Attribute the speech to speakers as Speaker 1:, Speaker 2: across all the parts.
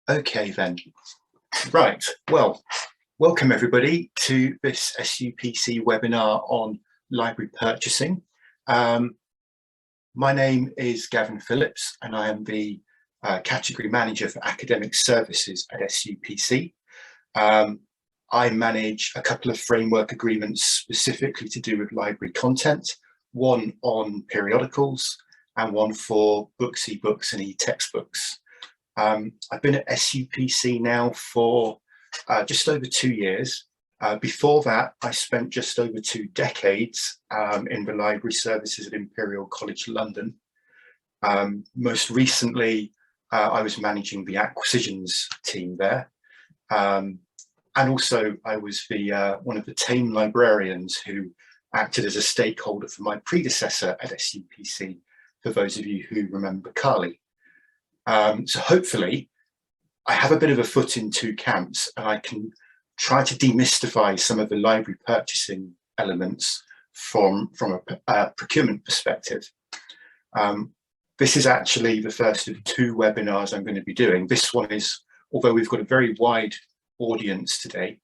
Speaker 1: Okay then, right, well, welcome everybody to this SUPC webinar on library purchasing. My name is Gavin Phillips and I am the Category Manager for Academic Services at SUPC. I manage a couple of framework agreements specifically to do with library content, one on periodicals and one for books, ebooks and e-textbooks. I've been at SUPC now for just over 2 years. Before that, I spent just over 2 decades in the library services at Imperial College London. Most recently, I was managing the acquisitions team there. And also I was one of the tame librarians who acted as a stakeholder for my predecessor at SUPC, for those of you who remember Carly. So hopefully I have a bit of a foot in 2 camps and I can try to demystify some of the library purchasing elements from a procurement perspective. This is actually the first of 2 webinars I'm going to be doing. This one is, although we've got a very wide audience today,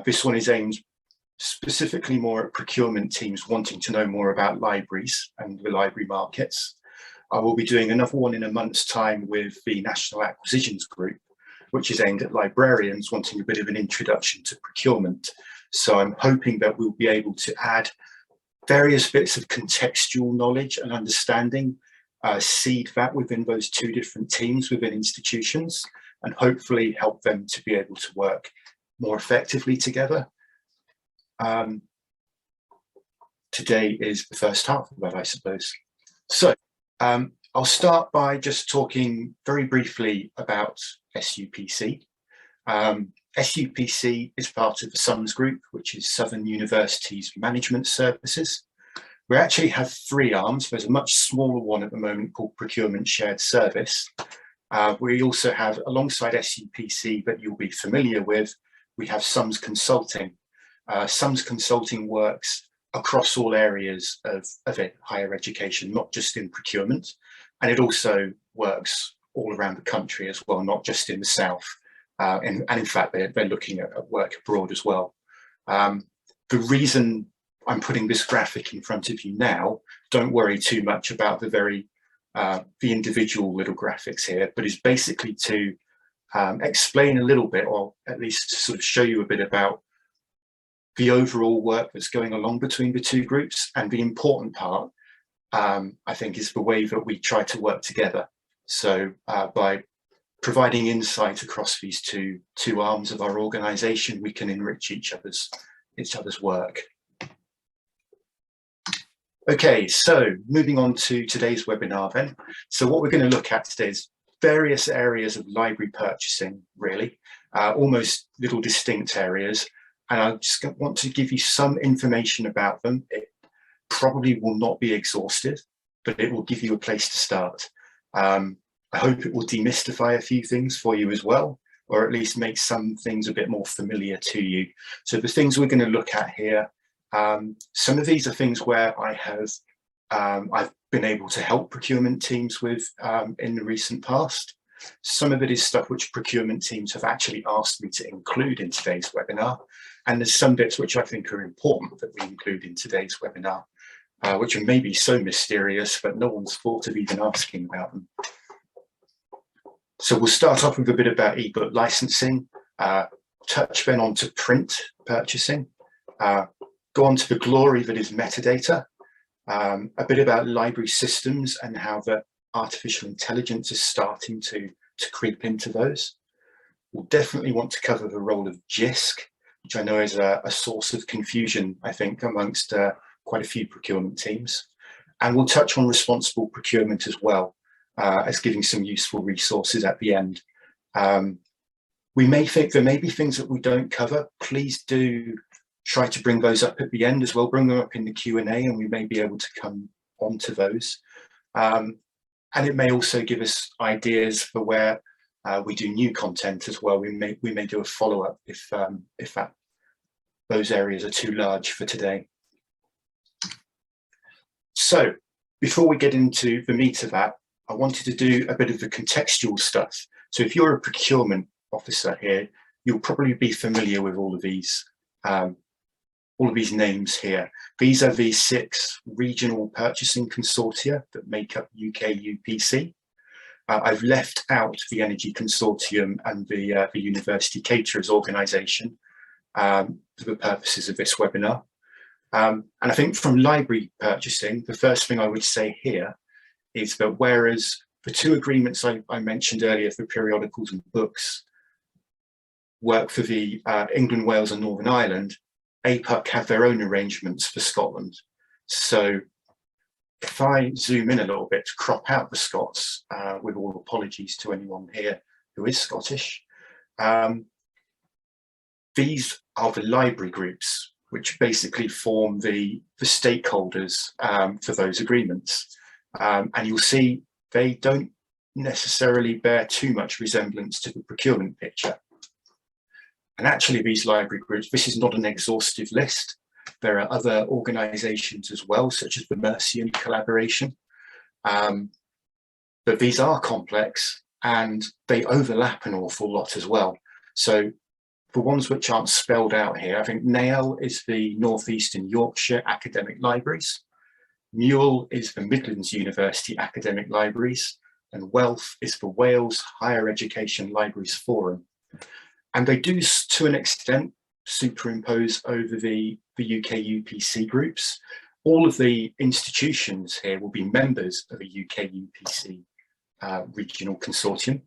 Speaker 1: this one is aimed specifically more at procurement teams wanting to know more about libraries and the library markets. I will be doing another one in a month's time with the National Acquisitions Group, which is aimed at librarians wanting a bit of an introduction to procurement. So I'm hoping that we'll be able to add various bits of contextual knowledge and understanding, seed that within those 2 different teams within institutions, and hopefully help them to be able to work more effectively together. Today is the first half of that, I suppose. So I'll start by just talking very briefly about SUPC. SUPC is part of the SUMS group, which is Southern Universities Management Services. We actually have 3 arms. There's a much smaller one at the moment called Procurement Shared Service. We also have, alongside SUPC that you'll be familiar with, we have SUMS Consulting. SUMS Consulting works across all areas of higher education, not just in procurement, and it also works all around the country as well, not just in the south. And in fact, they're looking at work abroad as well. The reason I'm putting this graphic in front of you now, don't worry too much about the individual little graphics here, but is basically to explain a little bit, or at least to sort of show you a bit about the overall work that's going along between the 2 groups. And the important part, I think, is the way that we try to work together. So by providing insight across these two arms of our organisation, we can enrich each other's work. Okay, so moving on to today's webinar then. So what we're going to look at today is various areas of library purchasing, really, almost little distinct areas. And I just want to give you some information about them. It probably will not be exhaustive, but it will give you a place to start. I hope it will demystify a few things for you as well, or at least make some things a bit more familiar to you. So the things we're going to look at here, some of these are things where I've been able to help procurement teams with in the recent past. Some of it is stuff which procurement teams have actually asked me to include in today's webinar. And there's some bits which I think are important that we include in today's webinar, which are maybe so mysterious that no one's thought of even asking about them. So we'll start off with a bit about ebook licensing, touch then on to print purchasing, go on to the glory that is metadata, a bit about library systems and how the artificial intelligence is starting to creep into those. We'll definitely want to cover the role of Jisc, which I know is a source of confusion, I think, amongst quite a few procurement teams. And we'll touch on responsible procurement as well, as giving some useful resources at the end. We may think there may be things that we don't cover. Please do try to bring those up at the end as well. Bring them up in the Q&A and we may be able to come on to those. And it may also give us ideas for where we do new content as well. We may do a follow-up if those areas are too large for today. So before we get into the meat of that, I wanted to do a bit of the contextual stuff. So if you're a procurement officer here, you'll probably be familiar with all of these names here. These are the 6 regional purchasing consortia that make up UK UPC. I've left out the Energy Consortium and the University Caterers Organisation for the purposes of this webinar. And I think from library purchasing, the first thing I would say here is that whereas the 2 agreements I mentioned earlier for periodicals and books work for the England, Wales and Northern Ireland, APUC have their own arrangements for Scotland. So if I zoom in a little bit to crop out the Scots, with all apologies to anyone here who is Scottish, these are the library groups, which basically form the stakeholders for those agreements. And you'll see they don't necessarily bear too much resemblance to the procurement picture. And actually these library groups, this is not an exhaustive list. There are other organisations as well, such as the Mercian collaboration. But these are complex and they overlap an awful lot as well. So the ones which aren't spelled out here, I think NAIL is the North East and Yorkshire Academic Libraries. Mule is the Midlands University Academic Libraries, and WELF is the Wales Higher Education Libraries Forum. And they do, to an extent, superimpose over the UK UPC groups. All of the institutions here will be members of a UK UPC regional consortium.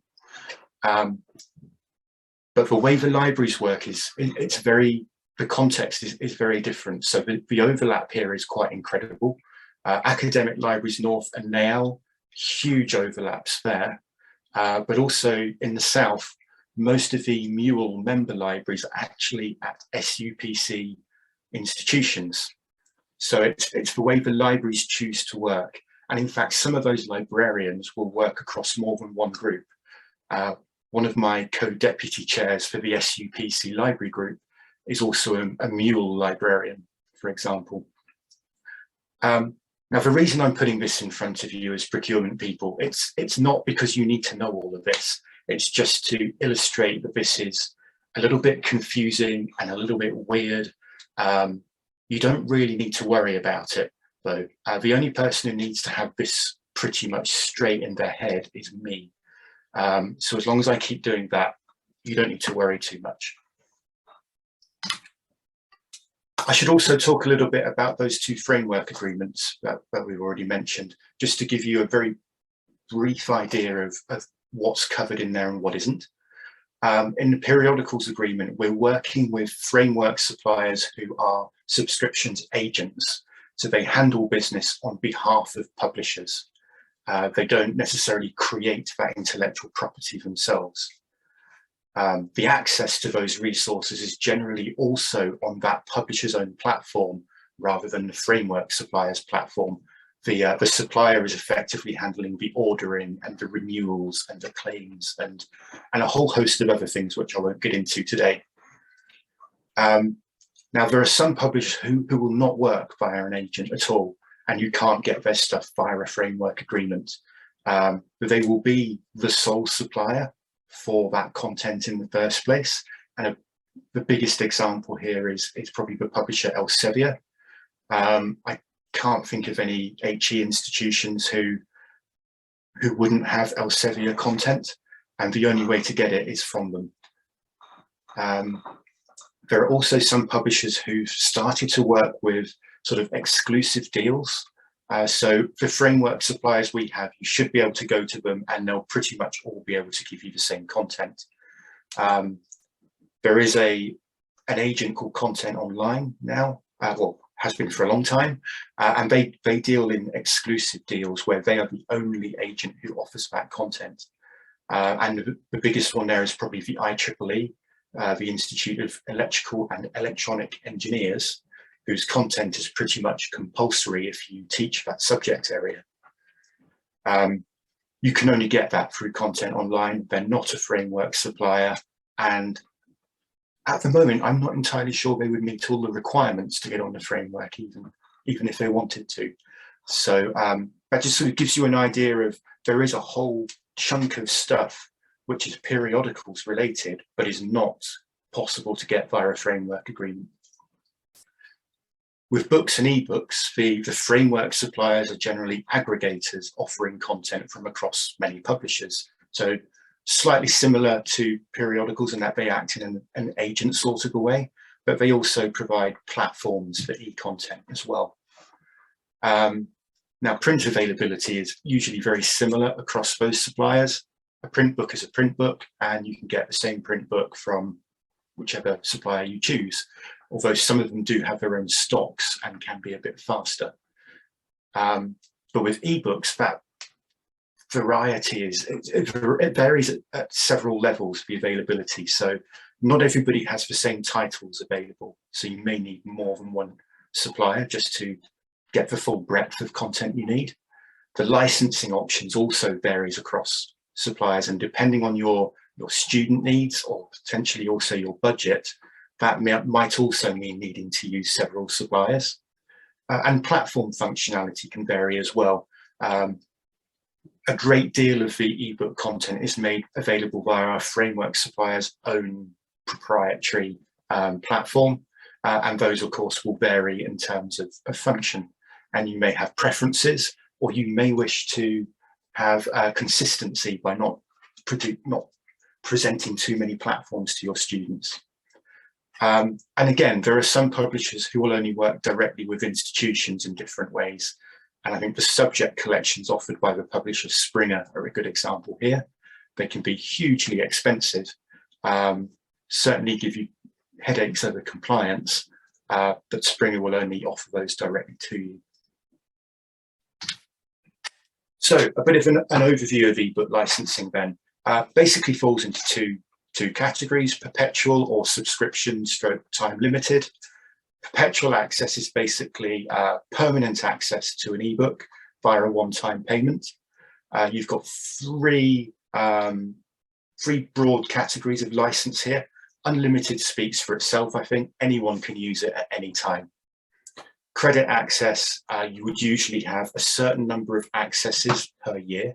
Speaker 1: But the way the libraries work is, the context is very different. So the overlap here is quite incredible. Academic Libraries North and NAIL, huge overlaps there. But also in the south, most of the Mule member libraries are actually at SUPC institutions. So it's the way the libraries choose to work. And in fact, some of those librarians will work across more than one group. One of my co-deputy chairs for the SUPC library group is also a Mule librarian, for example. Now, the reason I'm putting this in front of you as procurement people, it's not because you need to know all of this. It's just to illustrate that this is a little bit confusing and a little bit weird. You don't really need to worry about it, though. The only person who needs to have this pretty much straight in their head is me. So as long as I keep doing that, you don't need to worry too much. I should also talk a little bit about those 2 framework agreements that we've already mentioned, just to give you a very brief idea of what's covered in there and what isn't. In the periodicals agreement, we're working with framework suppliers who are subscriptions agents. So they handle business on behalf of publishers. They don't necessarily create that intellectual property themselves. The access to those resources is generally also on that publisher's own platform rather than the framework supplier's platform. The supplier is effectively handling the ordering and the renewals and the claims and a whole host of other things which I won't get into today. Now, there are some publishers who will not work via an agent at all, and you can't get their stuff via a framework agreement. But they will be the sole supplier for that content in the first place. And the biggest example here is probably the publisher Elsevier. I can't think of any HE institutions who wouldn't have Elsevier content, and the only way to get it is from them. There are also some publishers who've started to work with sort of exclusive deals. So the framework suppliers we have, you should be able to go to them and they'll pretty much all be able to give you the same content. There is an agent called Content Online now, well, has been for a long time, and they deal in exclusive deals where they are the only agent who offers that content. And the biggest one there is probably the IEEE, the Institute of Electrical and Electronic Engineers, whose content is pretty much compulsory if you teach that subject area. You can only get that through Content Online. They're not a framework supplier, and at the moment, I'm not entirely sure they would meet all the requirements to get on the framework, even if they wanted to. So that just sort of gives you an idea of there is a whole chunk of stuff which is periodicals related, but is not possible to get via a framework agreement. With books and ebooks, the framework suppliers are generally aggregators offering content from across many publishers. So slightly similar to periodicals in that they act in an agent sort of a way, but they also provide platforms for e-content as well. Now, print availability is usually very similar across those suppliers. A print book is a print book, and you can get the same print book from whichever supplier you choose, although some of them do have their own stocks and can be a bit faster. But with ebooks, that variety it varies at several levels, the availability. So not everybody has the same titles available. So you may need more than one supplier just to get the full breadth of content you need. The licensing options also varies across suppliers, and depending on your student needs or potentially also your budget, that might also mean needing to use several suppliers. And platform functionality can vary as well. A great deal of the ebook content is made available via our framework supplier's own proprietary platform, and those of course will vary in terms of function. And you may have preferences, or you may wish to have consistency by not presenting too many platforms to your students. And again, there are some publishers who will only work directly with institutions in different ways. And I think the subject collections offered by the publisher Springer are a good example here. They can be hugely expensive, certainly give you headaches over compliance, but Springer will only offer those directly to you. So a bit of an overview of ebook licensing then. Basically falls into two categories: perpetual or subscription stroke time limited. Perpetual access is basically permanent access to an ebook via a one-time payment. You've got three broad categories of license here. Unlimited speaks for itself. I think anyone can use it at any time. Credit access, you would usually have a certain number of accesses per year,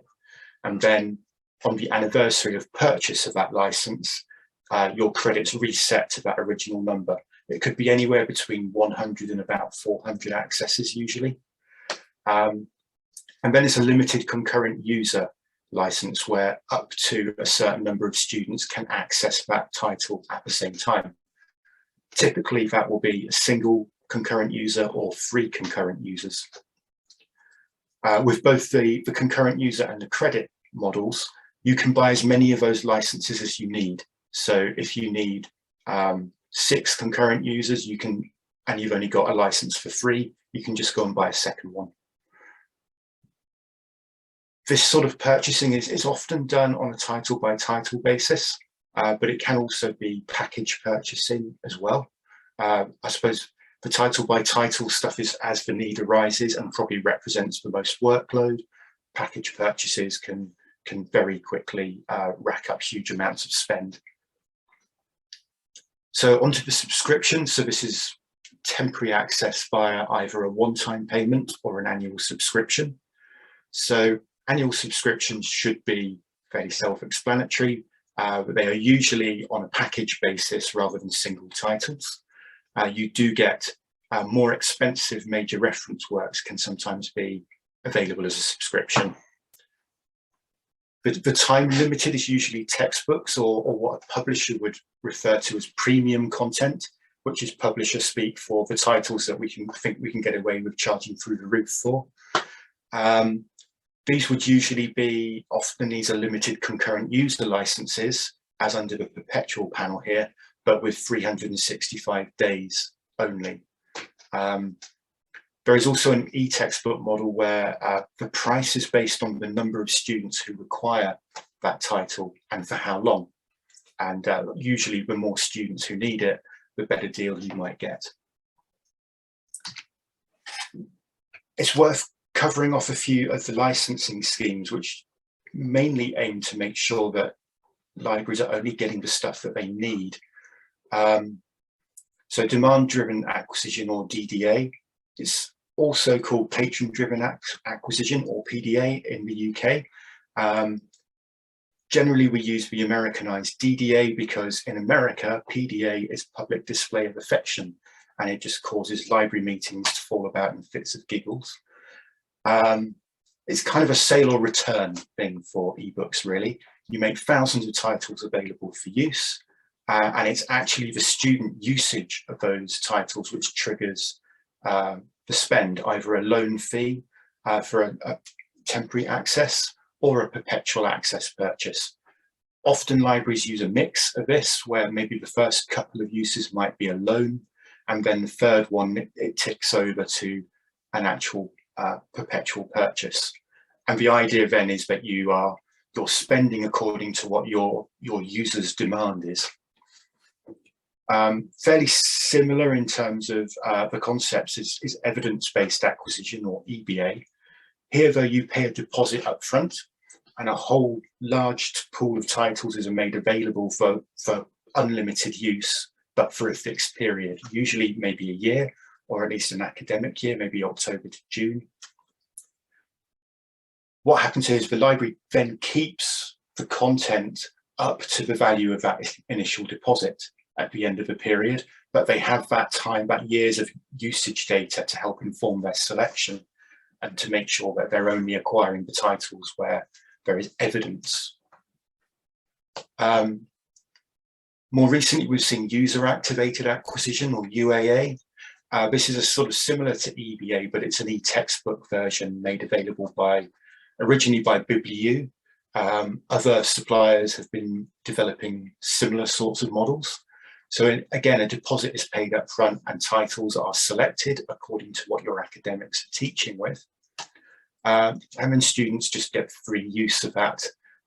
Speaker 1: and then on the anniversary of purchase of that license, your credits reset to that original number. It could be anywhere between 100 and about 400 accesses usually. And then it's a limited concurrent user license where up to a certain number of students can access that title at the same time. Typically that will be a single concurrent user or 3 concurrent users. With both the concurrent user and the credit models, you can buy as many of those licenses as you need. So if you need 6 concurrent users, you can, and you've only got a license for 3, you can just go and buy a second one. This sort of purchasing is often done on a title by title basis, but it can also be package purchasing as well. I suppose the title by title stuff is as the need arises and probably represents the most workload. Package purchases can very quickly rack up huge amounts of spend. So onto the subscription. So this is temporary access via either a one-time payment or an annual subscription. So annual subscriptions should be fairly self-explanatory, but they are usually on a package basis rather than single titles. You do get more expensive major reference works can sometimes be available as a subscription. The time limited is usually textbooks or what a publisher would refer to as premium content, which is publisher speak for the titles that we can get away with charging through the roof for. These would usually be, often these are limited concurrent user licenses, as under the perpetual panel here, but with 365 days only. There is also an e-textbook model where the price is based on the number of students who require that title and for how long. And usually the more students who need it, the better deal you might get. It's worth covering off a few of the licensing schemes, which mainly aim to make sure that libraries are only getting the stuff that they need. So demand-driven acquisition, or DDA, is also called patron-driven acquisition, or PDA, in the UK. Generally, we use the Americanized DDA because in America, PDA is public display of affection, and it just causes library meetings to fall about in fits of giggles. It's kind of a sale or return thing for ebooks, really. You make thousands of titles available for use, and it's actually the student usage of those titles which triggers the spend, either a loan fee for a temporary access or a perpetual access purchase. Often libraries use a mix of this, where maybe the first couple of uses might be a loan, and then the third one, it ticks over to an actual perpetual purchase. And the idea then is that you're spending according to what your users' demand is. Fairly similar in terms of the concepts is evidence-based acquisition, or EBA. Here, though, you pay a deposit up front, and a whole large pool of titles is made available for unlimited use, but for a fixed period, usually maybe a year, or at least an academic year, maybe October to June. What happens is the library then keeps the content up to the value of that initial deposit at the end of the period, but they have that time, that years of usage data to help inform their selection and to make sure that they're only acquiring the titles where there is evidence. More recently, we've seen user-activated acquisition, or UAA. This is a sort of similar to EBA, but it's an e-textbook version made available originally by Bibliu. Other suppliers have been developing similar sorts of models. So again, a deposit is paid up front and titles are selected according to what your academics are teaching with. And then students just get free use of that,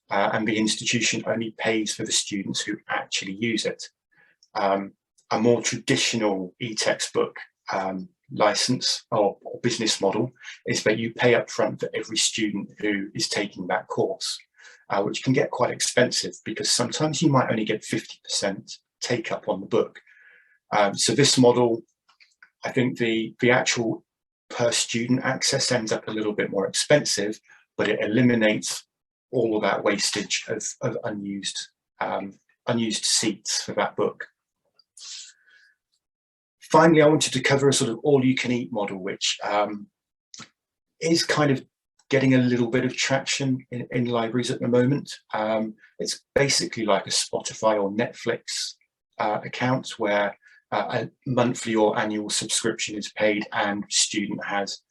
Speaker 1: and the institution only pays for the students who actually use it. A more traditional e-textbook license or business model is that you pay up front for every student who is taking that course, which can get quite expensive because sometimes you might only get 50% take up on the book. So this model, I think the actual per student access ends up a little bit more expensive, but it eliminates all of that wastage of unused seats for that book. Finally, I wanted to cover a sort of all-you-can-eat model, which is kind of getting a little bit of traction in libraries at the moment. It's basically like a Spotify or Netflix account where a monthly or annual subscription is paid and student has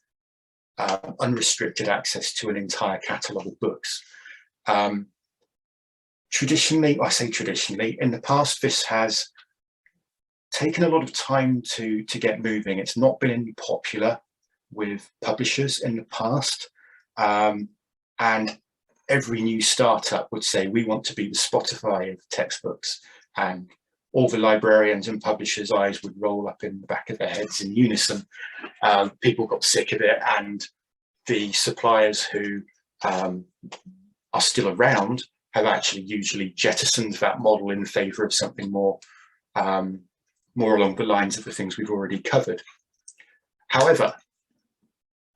Speaker 1: unrestricted access to an entire catalogue of books. Traditionally, I say traditionally, in the past, this has taken a lot of time to get moving. It's not been popular with publishers in the past. And every new startup would say, we want to be the Spotify of textbooks, and all the librarians and publishers' eyes would roll up in the back of their heads in unison. People got sick of it, and the suppliers who are still around have actually usually jettisoned that model in favour of something more along the lines of the things we've already covered. However,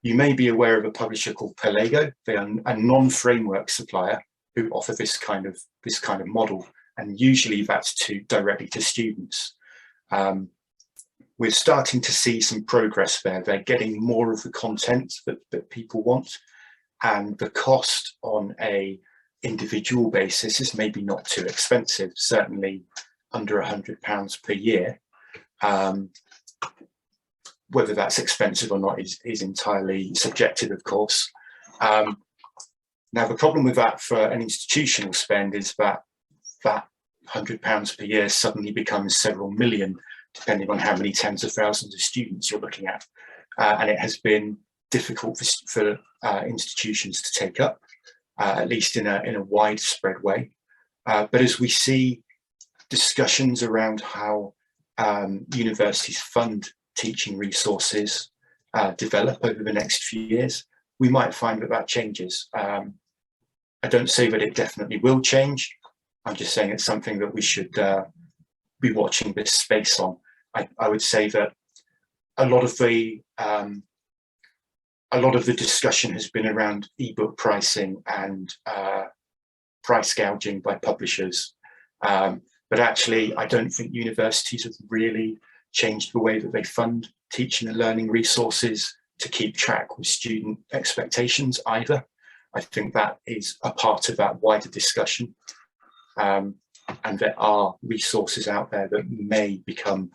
Speaker 1: you may be aware of a publisher called Perlego. They are a non-framework supplier who offer this kind of model, and usually that's directly to students. We're starting to see some progress there. They're getting more of the content that people want, and the cost on a individual basis is maybe not too expensive, certainly under £100 per year. Whether that's expensive or not is entirely subjective, of course. Now, the problem with that for an institutional spend is that £100 per year suddenly becomes several million, depending on how many tens of thousands of students you're looking at. And it has been difficult for institutions to take up, at least in a widespread way. But as we see discussions around how universities fund teaching resources develop over the next few years, we might find that changes. I don't say that it definitely will change. I'm just saying it's something that we should be watching this space on. I would say that a lot of the discussion has been around ebook pricing and price gouging by publishers. But actually, I don't think universities have really changed the way that they fund teaching and learning resources to keep track with student expectations either. I think that is a part of that wider discussion. And there are resources out there that may become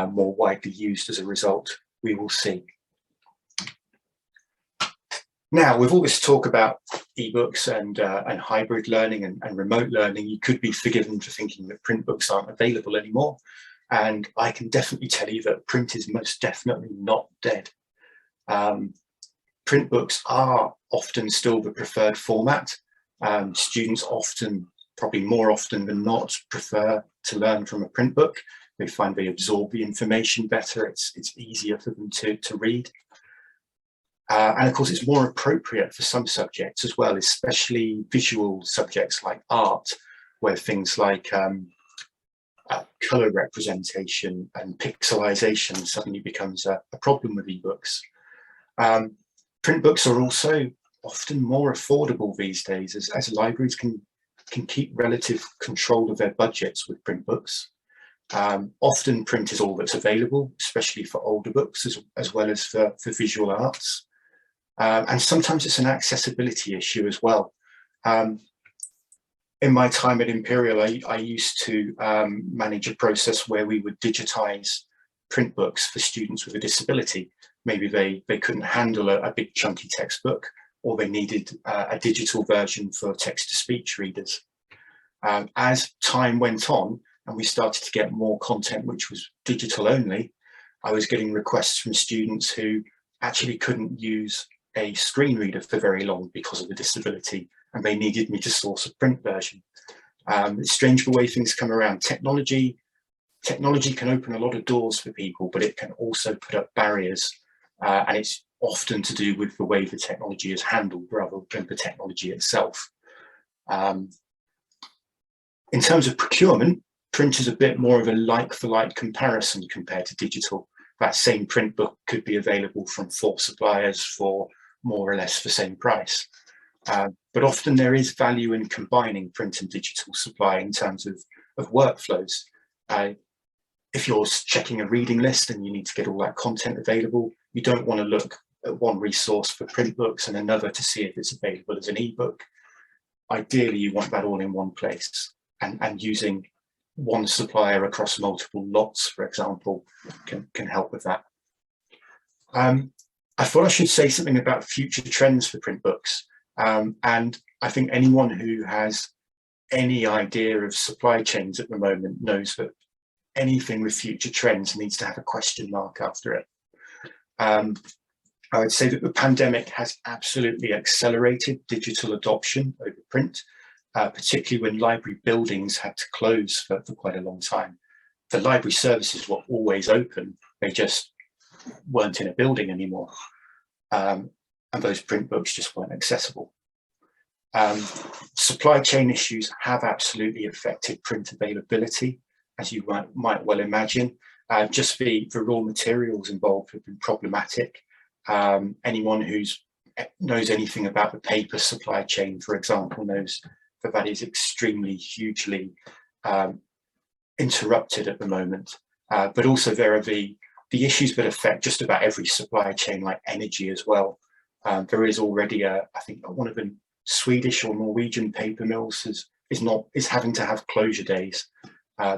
Speaker 1: more widely used as a result. We will see. Now, with all this talk about ebooks and hybrid learning and remote learning, you could be forgiven for thinking that print books aren't available anymore. And I can definitely tell you that print is most definitely not dead. Print books are often still the preferred format. Students often, probably more often than not, prefer to learn from a print book. They find they absorb the information better. It's easier for them to read. And of course, it's more appropriate for some subjects as well, especially visual subjects like art, where things like color representation and pixelization suddenly becomes a problem with ebooks. Print books are also often more affordable these days, as libraries can keep relative control of their budgets with print books. Often print is all that's available, especially for older books as well as for visual arts. And sometimes it's an accessibility issue as well. In my time at Imperial, I used to manage a process where we would digitize print books for students with a disability. Maybe they couldn't handle a big chunky textbook, or they needed a digital version for text-to-speech readers. As time went on and we started to get more content which was digital only, I was getting requests from students who actually couldn't use a screen reader for very long because of the disability, and they needed me to source a print version. It's strange the way things come around. Technology can open a lot of doors for people, but it can also put up barriers, and it's often to do with the way the technology is handled rather than the technology itself. In terms of procurement, print is a bit more of a like-for-like comparison compared to digital. That same print book could be available from 4 suppliers for more or less the same price. But often there is value in combining print and digital supply in terms of workflows. If you're checking a reading list and you need to get all that content available, you don't want to look at one resource for print books and another to see if it's available as an ebook. Ideally, you want that all in one place, and using one supplier across multiple lots, for example, can help with that. I thought I should say something about future trends for print books. And I think anyone who has any idea of supply chains at the moment knows that anything with future trends needs to have a question mark after it. I would say that the pandemic has absolutely accelerated digital adoption over print, particularly when library buildings had to close for quite a long time. The library services were always open, they just weren't in a building anymore. And those print books just weren't accessible. Supply chain issues have absolutely affected print availability, as you might well imagine. Just the raw materials involved have been problematic. Anyone who knows anything about the paper supply chain, for example, knows that is extremely hugely interrupted at the moment. But also there are the issues that affect just about every supply chain, like energy as well. There is already I think one of the Swedish or Norwegian paper mills is having to have closure days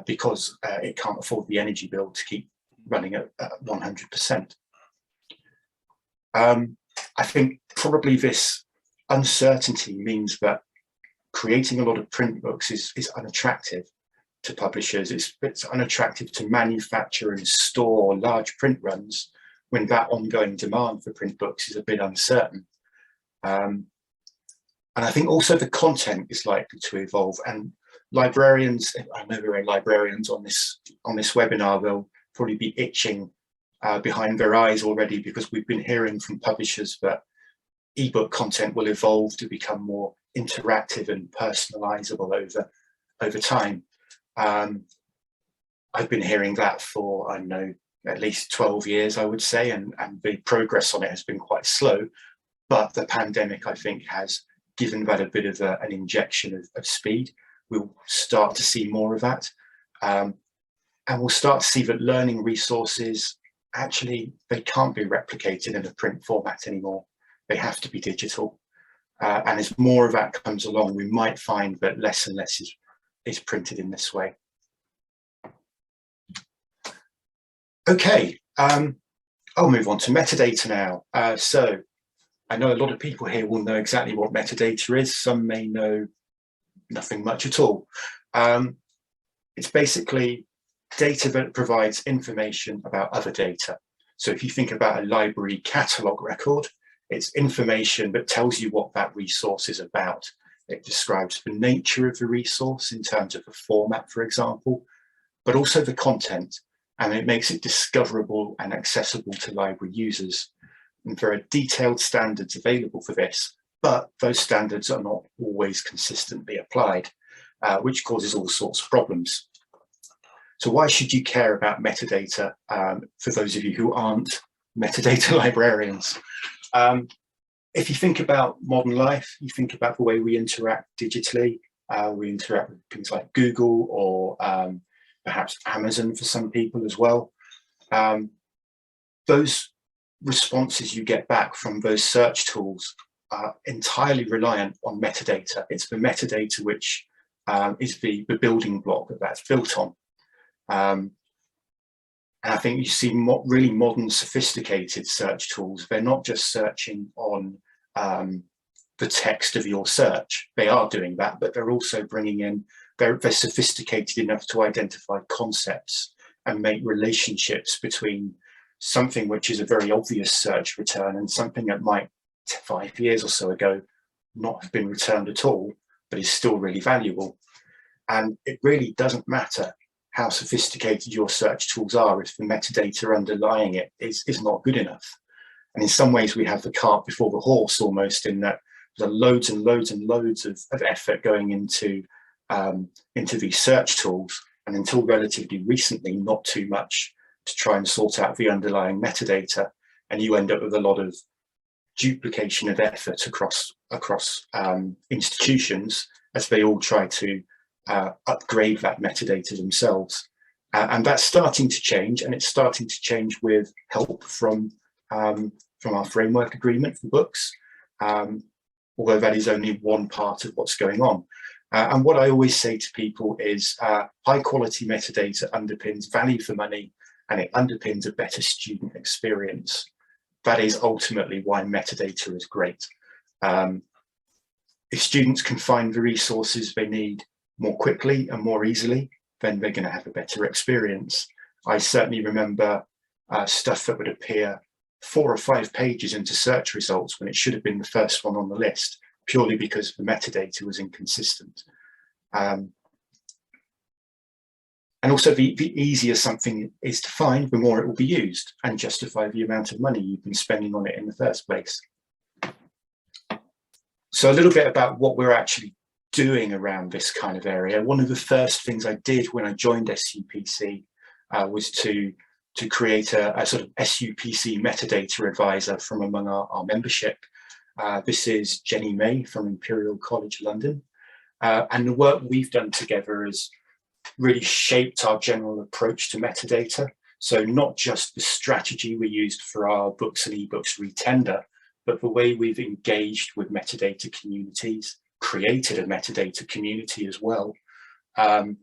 Speaker 1: because it can't afford the energy bill to keep running at 100%. I think probably this uncertainty means that creating a lot of print books is unattractive to publishers. It's unattractive to manufacture and store large print runs when that ongoing demand for print books is a bit uncertain. And I think also the content is likely to evolve, and librarians, I know there are librarians on this webinar, they'll probably be itching behind their eyes already, because we've been hearing from publishers that ebook content will evolve to become more interactive and personalizable over time. I've been hearing that for, I don't know, at least 12 years, I would say, and the progress on it has been quite slow. But the pandemic, I think, has given that a bit of an injection of speed, we'll start to see more of that. And we'll start to see that learning resources, actually, they can't be replicated in a print format anymore. They have to be digital. And as more of that comes along, we might find that less and less is printed in this way. Okay, I'll move on to metadata now. So I know a lot of people here will know exactly what metadata is. Some may know nothing much at all. It's basically data that provides information about other data. So if you think about a library catalogue record, it's information that tells you what that resource is about. It describes the nature of the resource in terms of the format, for example, but also the content, and it makes it discoverable and accessible to library users. And there are detailed standards available for this, but those standards are not always consistently applied, which causes all sorts of problems. So why should you care about metadata, for those of you who aren't metadata librarians? If you think about modern life, you think about the way we interact digitally. We interact with things like Google or perhaps Amazon for some people as well. Those responses you get back from those search tools are entirely reliant on metadata. It's the metadata which is the building block that that's built on. And I think you see really modern, sophisticated search tools. They're not just searching on the text of your search. They are doing that, but they're also bringing in, they're sophisticated enough to identify concepts and make relationships between something which is a very obvious search return and something that might 5 years or so ago not have been returned at all, but is still really valuable. And it really doesn't matter how sophisticated your search tools are if the metadata underlying it is not good enough. And in some ways we have the cart before the horse almost, in that there are loads and loads and loads of effort going into these search tools, and until relatively recently not too much to try and sort out the underlying metadata, and you end up with a lot of duplication of effort across institutions as they all try to upgrade that metadata themselves. And that's starting to change, and it's starting to change with help from our framework agreement for books, although that is only one part of what's going on. And what I always say to people is high quality metadata underpins value for money, and it underpins a better student experience. That is ultimately why metadata is great. If students can find the resources they need more quickly and more easily, then they're going to have a better experience. I certainly remember stuff that would appear 4 or 5 pages into search results when it should have been the first one on the list, purely because the metadata was inconsistent. And also the easier something is to find, the more it will be used and justify the amount of money you've been spending on it in the first place. So a little bit about what we're actually doing around this kind of area. One of the first things I did when I joined SUPC was to create a sort of SUPC metadata advisor from among our membership. This is Jenny May from Imperial College London. And the work we've done together has really shaped our general approach to metadata. So not just the strategy we used for our books and ebooks retender, but the way we've engaged with metadata communities, created a metadata community as well, and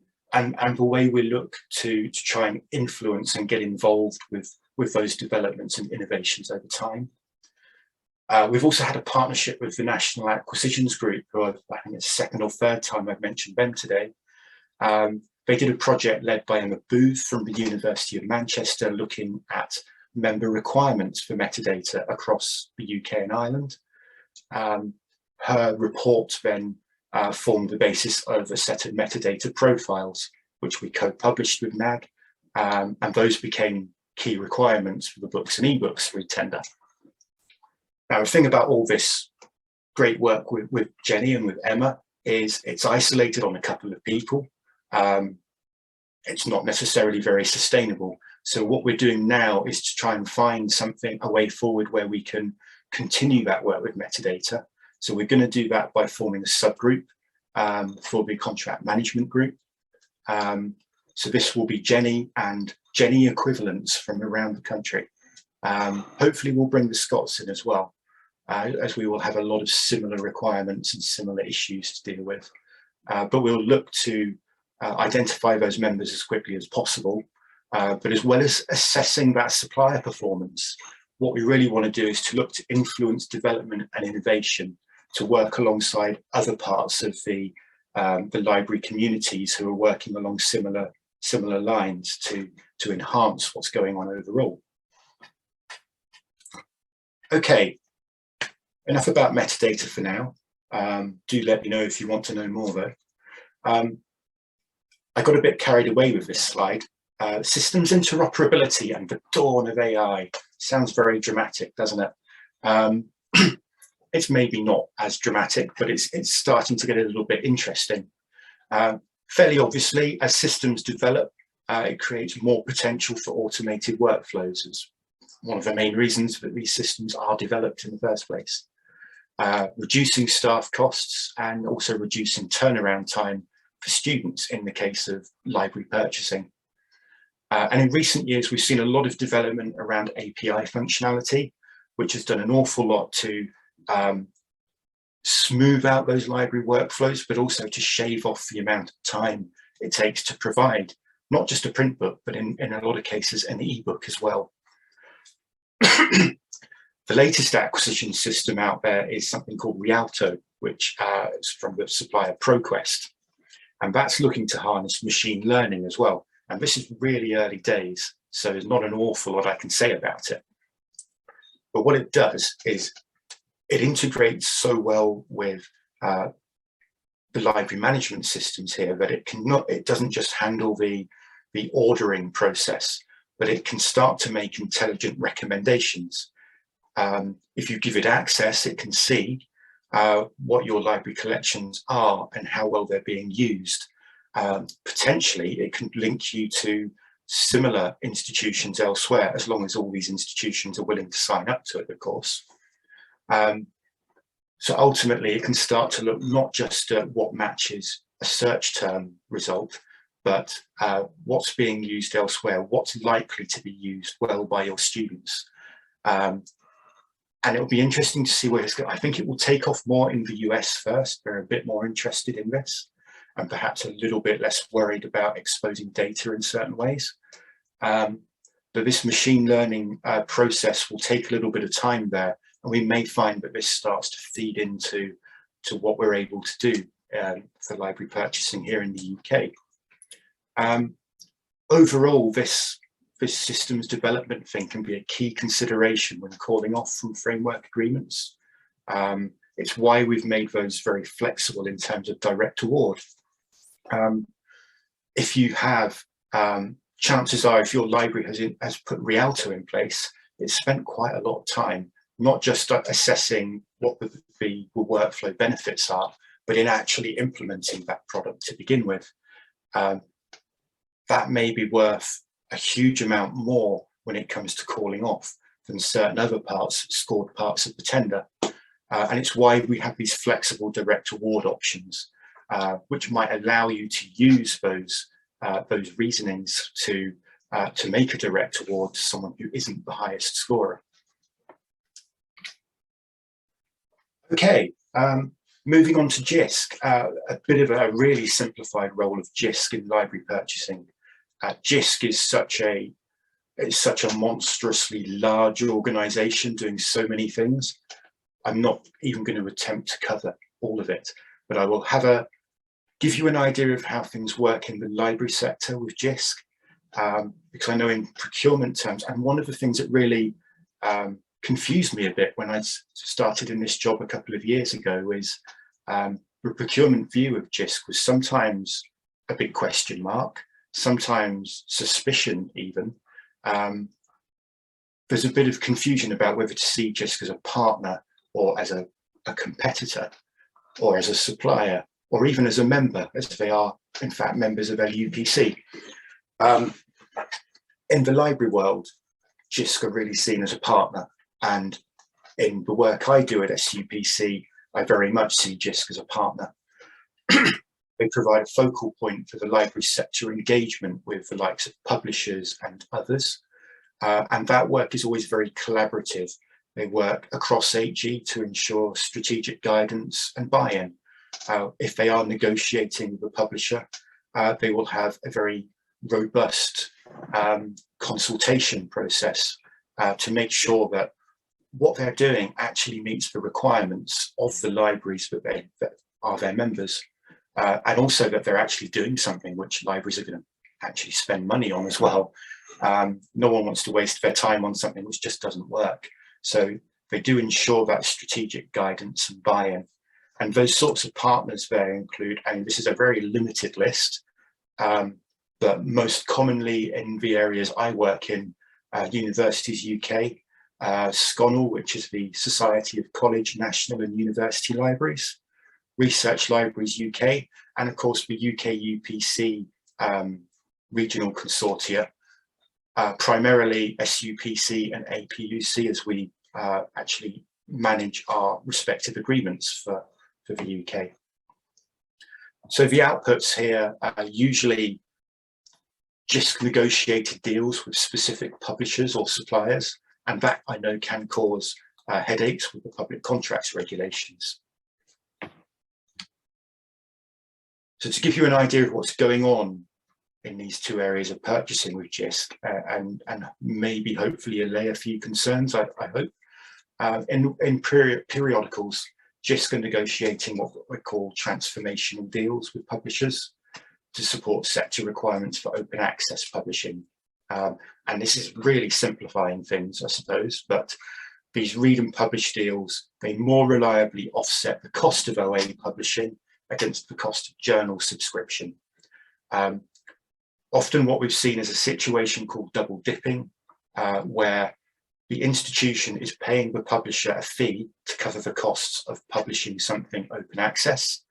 Speaker 1: the way we look to try and influence and get involved with those developments and innovations over time. We've also had a partnership with the National Acquisitions Group, who I think it's the 2nd or 3rd time I've mentioned them today. They did a project led by Emma Booth from the University of Manchester, looking at member requirements for metadata across the UK and Ireland. Her report then formed the basis of a set of metadata profiles, which we co-published with NAG, and those became key requirements for the books and ebooks retender. Now, the thing about all this great work with Jenny and with Emma is it's isolated on a couple of people. It's not necessarily very sustainable. So what we're doing now is to try and find a way forward where we can continue that work with metadata. So we're going to do that by forming a subgroup for the contract management group. So this will be Jenny and Jenny equivalents from around the country. Hopefully we'll bring the Scots in as well, as we will have a lot of similar requirements and similar issues to deal with. But we'll look to identify those members as quickly as possible. But as well as assessing that supplier performance, what we really want to do is to look to influence development and innovation to work alongside other parts of the library communities who are working along similar lines to enhance what's going on overall. Okay, enough about metadata for now. Do let me know if you want to know more though. I got a bit carried away with this slide. Systems interoperability and the dawn of AI. Sounds very dramatic, doesn't it? It's maybe not as dramatic, but it's starting to get a little bit interesting. Fairly obviously, as systems develop, it creates more potential for automated workflows. It's one of the main reasons that these systems are developed in the first place. Reducing staff costs and also reducing turnaround time for students in the case of library purchasing. And in recent years, we've seen a lot of development around API functionality, which has done an awful lot to smooth out those library workflows, but also to shave off the amount of time it takes to provide not just a print book, but in a lot of cases an ebook as well. The latest acquisition system out there is something called Rialto, which is from the supplier ProQuest, and that's looking to harness machine learning as well. And this is really early days, so there's not an awful lot I can say about it. But what it does is it integrates so well with the library management systems here that it doesn't just handle the ordering process, but it can start to make intelligent recommendations. If you give it access, it can see what your library collections are and how well they're being used. Potentially, it can link you to similar institutions elsewhere, as long as all these institutions are willing to sign up to it, of course. So ultimately, it can start to look not just at what matches a search term result, but what's being used elsewhere, what's likely to be used well by your students. And it'll be interesting to see where it's going. I think it will take off more in the US first. They're a bit more interested in this and perhaps a little bit less worried about exposing data in certain ways. But this machine learning process will take a little bit of time there, and we may find that this starts to feed into what we're able to do for library purchasing here in the UK. Overall, this systems development thing can be a key consideration when calling off from framework agreements. It's why we've made those very flexible in terms of direct award. If you have, chances are, if your library has put Rialto in place, it's spent quite a lot of time, not just assessing what the workflow benefits are, but in actually implementing that product to begin with. That may be worth a huge amount more when it comes to calling off than certain other scored parts of the tender. And it's why we have these flexible direct award options, which might allow you to use those reasonings to make a direct award to someone who isn't the highest scorer. Okay, moving on to Jisc, a bit of a really simplified role of Jisc in library purchasing. Jisc is such a monstrously large organization doing so many things. I'm not even going to attempt to cover all of it, but I will give you an idea of how things work in the library sector with Jisc, because I know in procurement terms, and one of the things that really confused me a bit when I started in this job a couple of years ago is the procurement view of Jisc was sometimes a big question mark, sometimes suspicion even. There's a bit of confusion about whether to see Jisc as a partner or as a competitor or as a supplier or even as a member, as they are in fact members of SUPC. In the library world, Jisc are really seen as a partner, and in the work I do at SUPC, I very much see Jisc as a partner. They provide a focal point for the library sector engagement with the likes of publishers and others. And that work is always very collaborative. They work across AG to ensure strategic guidance and buy-in. If they are negotiating with a publisher, they will have a very robust consultation process to make sure that what they're doing actually meets the requirements of the libraries that are their members, and also that they're actually doing something which libraries are going to actually spend money on as well. No one wants to waste their time on something which just doesn't work. So they do ensure that strategic guidance and buy-in. And those sorts of partners there include, and this is a very limited list, but most commonly in the areas I work in, Universities UK, SCONAL, which is the Society of College, National and University Libraries, Research Libraries UK, and of course the UK UPC regional consortia, primarily SUPC and APUC, as we actually manage our respective agreements for the UK. So the outputs here are usually Jisc negotiated deals with specific publishers or suppliers, and that I know can cause headaches with the public contracts regulations. So to give you an idea of what's going on in these two areas of purchasing with Jisc, and maybe hopefully allay a few concerns, I hope. In periodicals, Jisc are negotiating what we call transformational deals with publishers to support sector requirements for open access publishing. And this is really simplifying things, I suppose, but these read and publish deals, they more reliably offset the cost of OA publishing against the cost of journal subscription. Often what we've seen is a situation called double dipping, where the institution is paying the publisher a fee to cover the costs of publishing something open access.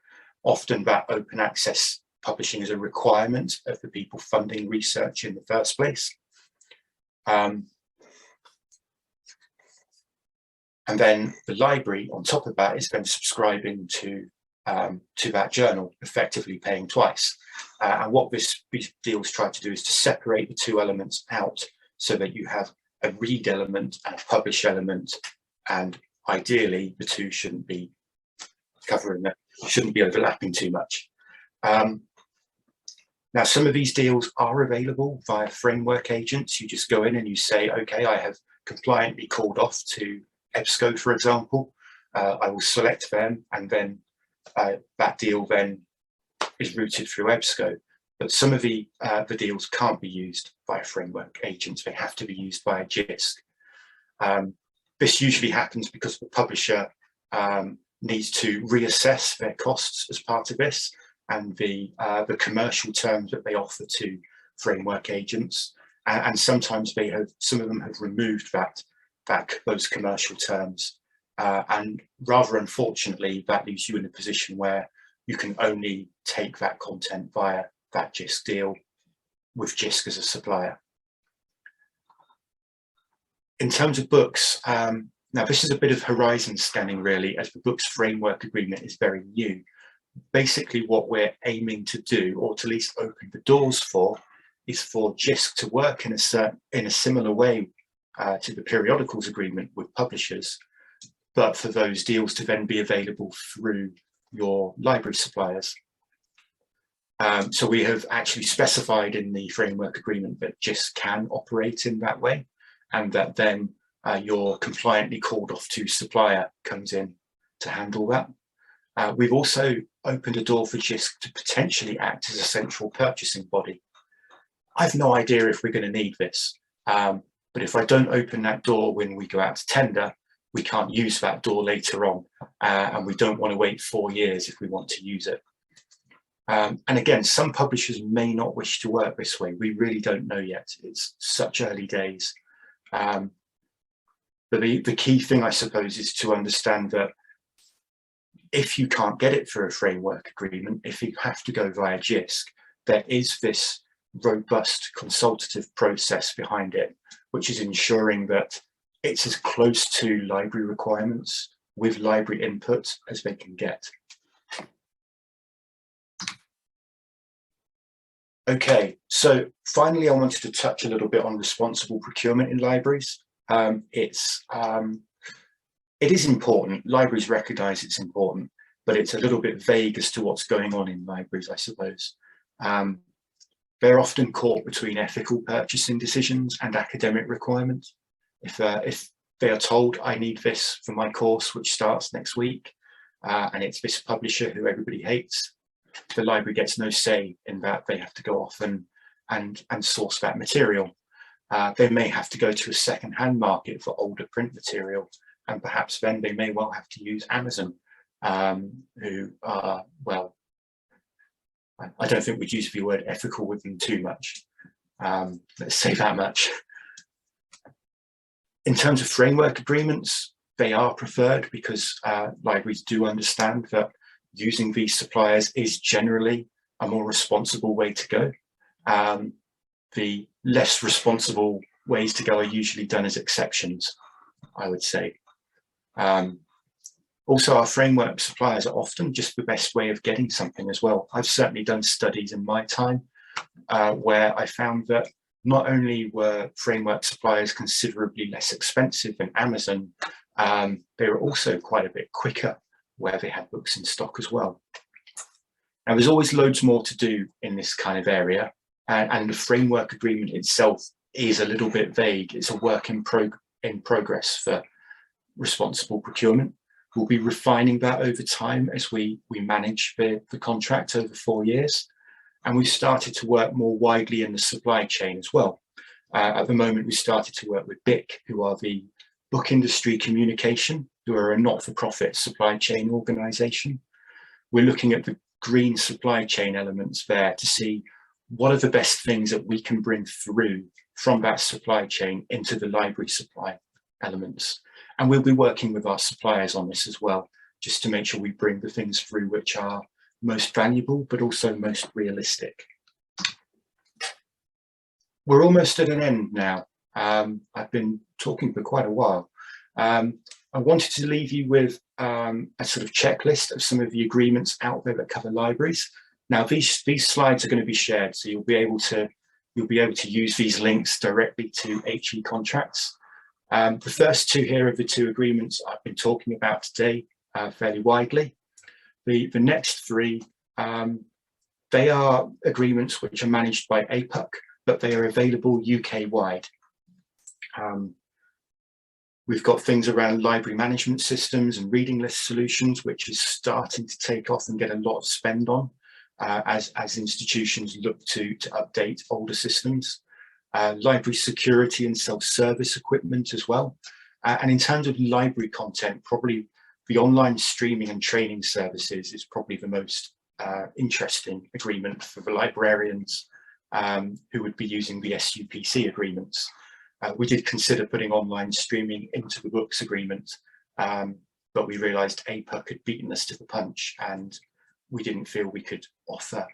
Speaker 1: Often that open access publishing is a requirement of the people funding research in the first place. And then the library on top of that is then subscribing to that journal, effectively paying twice. And what these deals try to do is to separate the two elements out so that you have a read element and a publish element, and ideally the two shouldn't be overlapping too much. Now, some of these deals are available via framework agents. You just go in and you say, okay, I have compliantly called off to EBSCO, for example. I will select them, and then that deal then is routed through EBSCO. But some of the deals can't be used by framework agents. They have to be used by a Jisc. This usually happens because the publisher needs to reassess their costs as part of this, and the commercial terms that they offer to framework agents. And sometimes some of them have removed those commercial terms. And rather unfortunately, that leaves you in a position where you can only take that content via that Jisc deal with Jisc as a supplier. In terms of books, now this is a bit of horizon scanning really, as the books framework agreement is very new. Basically what we're aiming to do, or to at least open the doors for, is for Jisc to work in a similar way to the periodicals agreement with publishers, but for those deals to then be available through your library suppliers. So we have actually specified in the framework agreement that Jisc can operate in that way, and that then your compliantly called off to supplier comes in to handle that. We've also opened a door for Jisc to potentially act as a central purchasing body. I've no idea if we're going to need this, but if I don't open that door when we go out to tender, we can't use that door later on, and we don't want to wait 4 years if we want to use it. And again, some publishers may not wish to work this way. We really don't know yet. It's such early days. But the key thing, I suppose, is to understand that if you can't get it through a framework agreement, if you have to go via Jisc, there is this robust consultative process behind it, which is ensuring that it's as close to library requirements with library input as they can get. Okay, so finally I wanted to touch a little bit on responsible procurement in libraries. It is important, libraries recognise it's important, but it's a little bit vague as to what's going on in libraries, I suppose. They're often caught between ethical purchasing decisions and academic requirements. If they are told, I need this for my course, which starts next week, and it's this publisher who everybody hates, the library gets no say in that. They have to go off and source that material. They may have to go to a second-hand market for older print material, and perhaps then they may well have to use Amazon, who are, well, I don't think we'd use the word ethical with them too much. Let's say that much. In terms of framework agreements, they are preferred because libraries do understand that using these suppliers is generally a more responsible way to go. The less responsible ways to go are usually done as exceptions, I would say. Also, our framework suppliers are often just the best way of getting something as well. I've certainly done studies in my time where I found that not only were framework suppliers considerably less expensive than Amazon, they were also quite a bit quicker where they had books in stock as well. Now, there's always loads more to do in this kind of area, and the framework agreement itself is a little bit vague. It's a work in progress for responsible procurement. We'll be refining that over time as we manage the contract over 4 years. And we've started to work more widely in the supply chain as well. At the moment, we started to work with BIC, who are the Book Industry Communication, who are a not-for-profit supply chain organisation. We're looking at the green supply chain elements there to see what are the best things that we can bring through from that supply chain into the library supply elements. And we'll be working with our suppliers on this as well, just to make sure we bring the things through which are most valuable, but also most realistic. We're almost at an end now. I've been talking for quite a while. I wanted to leave you with a sort of checklist of some of the agreements out there that cover libraries. Now, these slides are going to be shared, so you'll be able to use these links directly to HE contracts. The first two here are the two agreements I've been talking about today fairly widely. The next three, they are agreements which are managed by Ebook, but they are available UK-wide. We've got things around library management systems and reading list solutions, which is starting to take off and get a lot of spend on as institutions look to update older systems. Library security and self-service equipment as well. And in terms of library content, probably the online streaming and training services is probably the most interesting agreement for the librarians who would be using the SUPC agreements. We did consider putting online streaming into the books agreement, but we realised Ebook had beaten us to the punch, and we didn't feel we could offer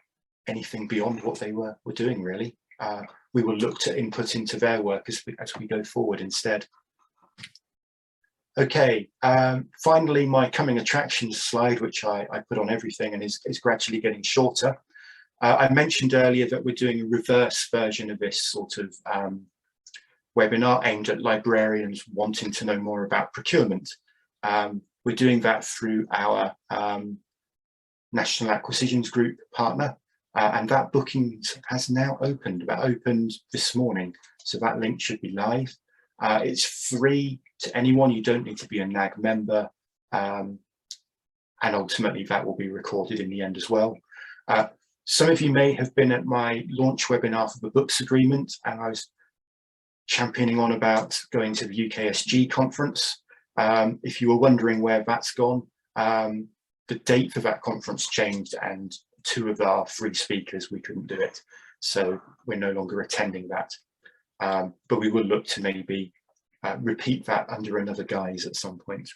Speaker 1: anything beyond what they were doing, really. We will look to input into their work as we go forward instead. Okay, finally, my coming attractions slide, which I put on everything and is gradually getting shorter. I mentioned earlier that we're doing a reverse version of this sort of webinar aimed at librarians wanting to know more about procurement. We're doing that through our National Acquisitions Group partner, and that booking has now opened. That opened this morning, so that link should be live. It's free to anyone. You don't need to be a NAG member, and ultimately that will be recorded in the end as well. Some of you may have been at my launch webinar for the books agreement, and I was championing on about going to the UKSG conference. If you were wondering where that's gone, the date for that conference changed, and 2 of our 3 speakers, we couldn't do it. So we're no longer attending that. But we will look to maybe repeat that under another guise at some point.